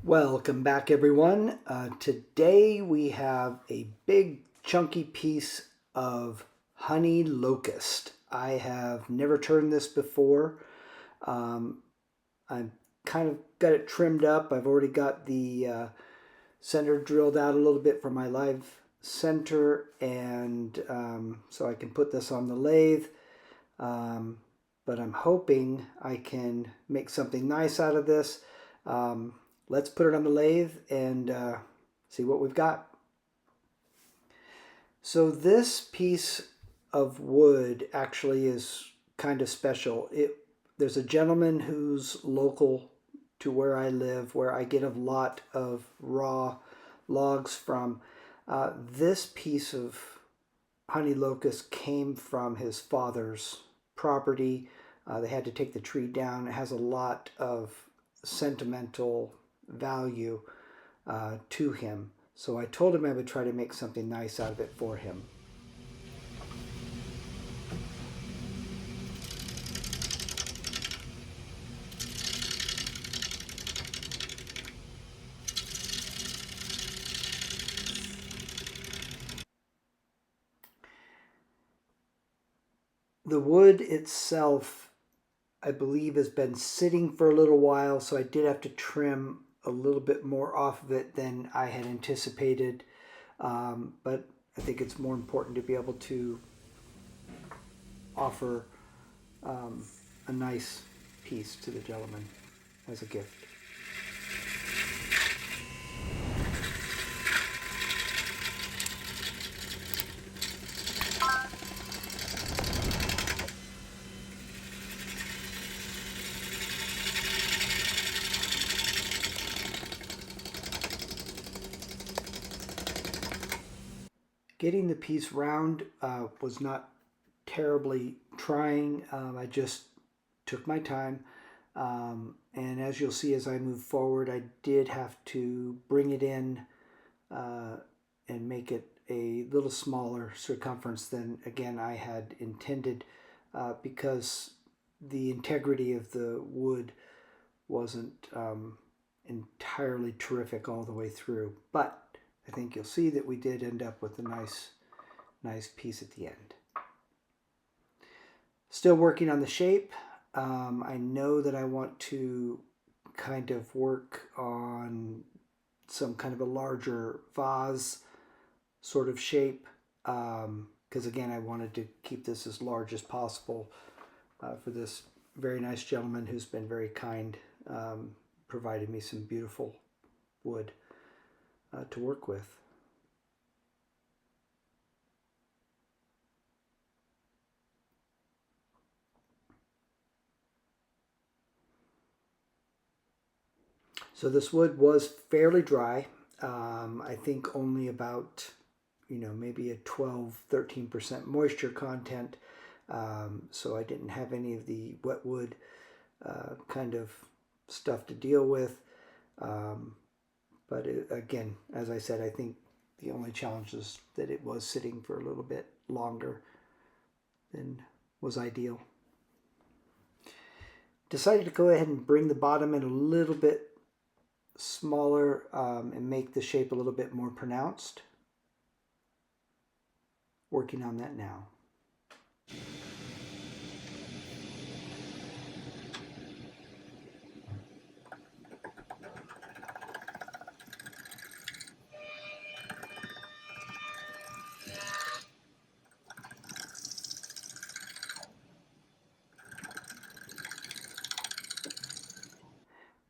Welcome back, everyone. Today we have a big chunky piece of Honey Locust. I have never turned this before. Um, I've kind of got it trimmed up. I've already got the center drilled out a little bit for my live center, and so I can put this on the lathe. Um, but I'm hoping I can make something nice out of this. Um, let's put it on the lathe and see what we've got. So this piece of wood actually is kind of special. There's a gentleman who's local to where I live, where I get a lot of raw logs from. This piece of honey locust came from his father's property. They had to take the tree down. It has a lot of sentimental value to him. So I told him I would try to make something nice out of it for him. The wood itself, I believe, has been sitting for a little while, so I did have to trim a little bit more off of it than I had anticipated. But I think it's more important to be able to offer a nice piece to the gentleman as a gift. Getting the piece round was not terribly trying. I just took my time. And as you'll see as I move forward, I did have to bring it in and make it a little smaller circumference than, again, I had intended because the integrity of the wood wasn't entirely terrific all the way through. But I think you'll see that we did end up with a nice piece at the end. Still working on the shape. I know that I want to kind of work on some kind of a larger vase sort of shape because again I wanted to keep this as large as possible for this very nice gentleman who's been very kind, provided me some beautiful wood to work with. So this wood was fairly dry. I think only about, maybe a 12-13% moisture content. So I didn't have any of the wet wood kind of stuff to deal with. But again, as I said, I think the only challenge is that it was sitting for a little bit longer than was ideal. Decided to go ahead and bring the bottom in a little bit smaller and make the shape a little bit more pronounced. Working on that now.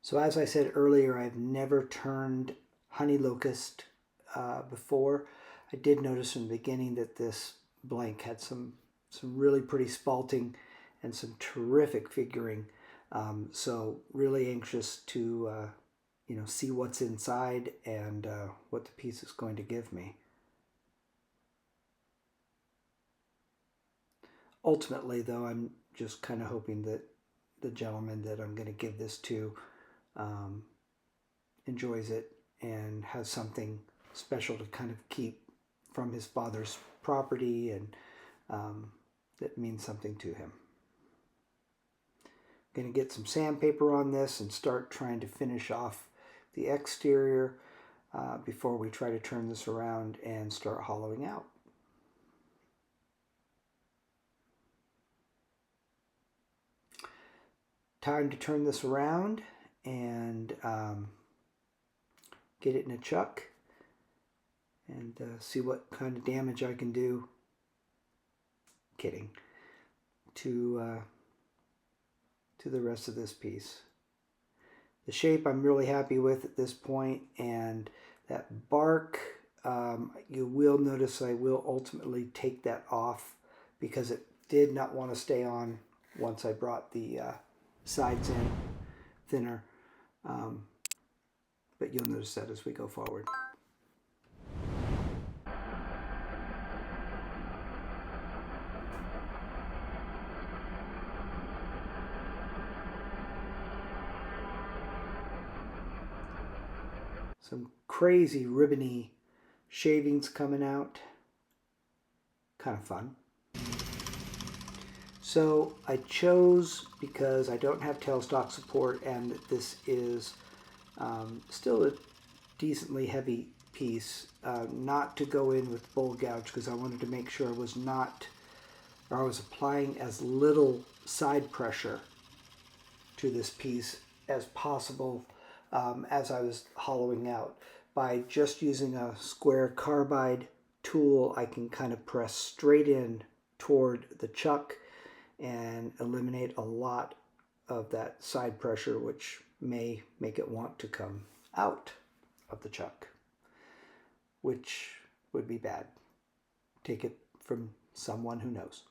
So as I said earlier, I've never turned honey locust before. I did notice in the beginning that this blank had some really pretty spalting and some terrific figuring. So really anxious to see what's inside and what the piece is going to give me. Ultimately, though, I'm just kind of hoping that the gentleman that I'm going to give this to enjoys it and has something special to kind of keep from his father's property and that means something to him. I'm going to get some sandpaper on this and start trying to finish off the exterior before we try to turn this around and start hollowing out. Time to turn this around and get it in a chuck and see what kind of damage I can do. Kidding. To the rest of this piece. The shape I'm really happy with at this point, and that bark, you will notice I will ultimately take that off because it did not want to stay on once I brought the sides in thinner, but you'll notice that as we go forward. Some crazy ribbony shavings coming out. Kind of fun. So I chose, because I don't have tailstock support and this is still a decently heavy piece, not to go in with bowl gouge, because I wanted to make sure I was applying as little side pressure to this piece as possible as I was hollowing out. By just using a square carbide tool, I can kind of press straight in toward the chuck and eliminate a lot of that side pressure, which may make it want to come out of the chuck, which would be bad. Take it from someone who knows.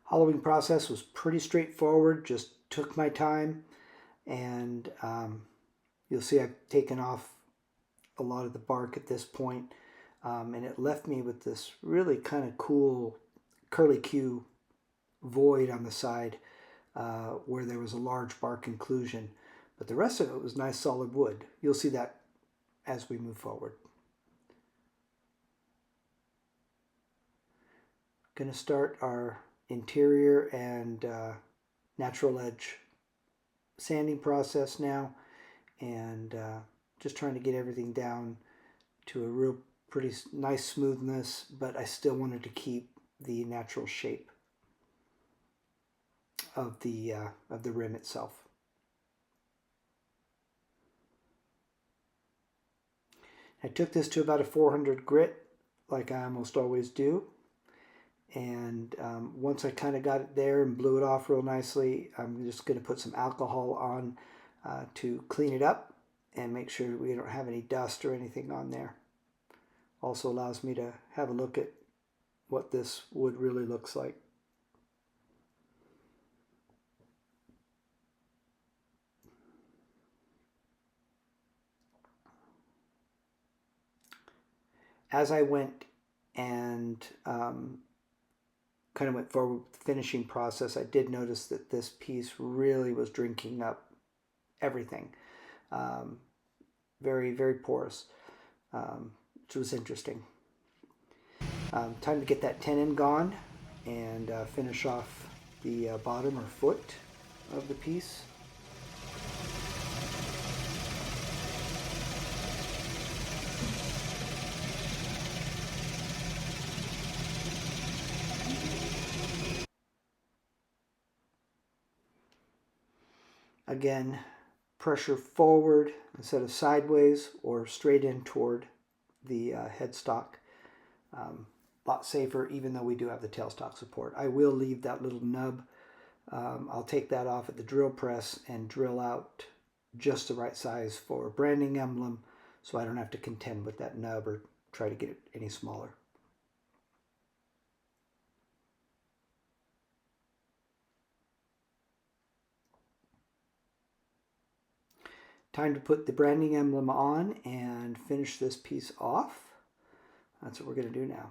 Hollowing process was pretty straightforward, just took my time, and you'll see I've taken off a lot of the bark at this point, and it left me with this really kind of cool curly Q void on the side where there was a large bark inclusion, but the rest of it was nice solid wood. You'll see that as we move forward. Going to start our interior and natural edge sanding process now, and just trying to get everything down to a real pretty nice smoothness, but I still wanted to keep the natural shape of the rim itself. I took this to about a 400 grit, like I almost always do. And once I kind of got it there and blew it off real nicely, I'm just going to put some alcohol on to clean it up and make sure we don't have any dust or anything on there. Also allows me to have a look at what this wood really looks like. As I went and kind of went forward with the finishing process, I did notice that this piece really was drinking up everything. Very, very porous, which was interesting. Time to get that tenon gone and finish off the bottom or foot of the piece. Again, pressure forward instead of sideways or straight in toward the headstock. A lot safer, even though we do have the tailstock support. I will leave that little nub. I'll take that off at the drill press and drill out just the right size for a branding emblem, so I don't have to contend with that nub or try to get it any smaller. Time to put the branding emblem on and finish this piece off. That's what we're going to do now.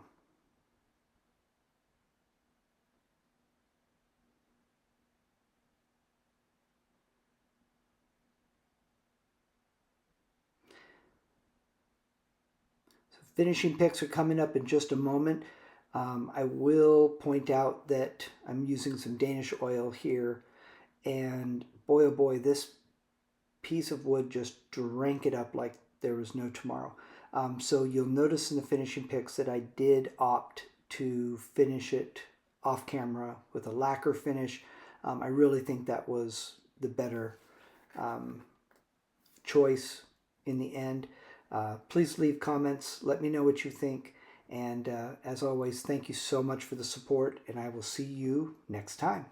finishing picks are coming up in just a moment. I will point out that I'm using some Danish oil here, and boy oh boy, this piece of wood just drank it up like there was no tomorrow. So you'll notice in the finishing picks that I did opt to finish it off camera with a lacquer finish. I really think that was the better choice in the end. Please leave comments. Let me know what you think. And as always, thank you so much for the support, and I will see you next time.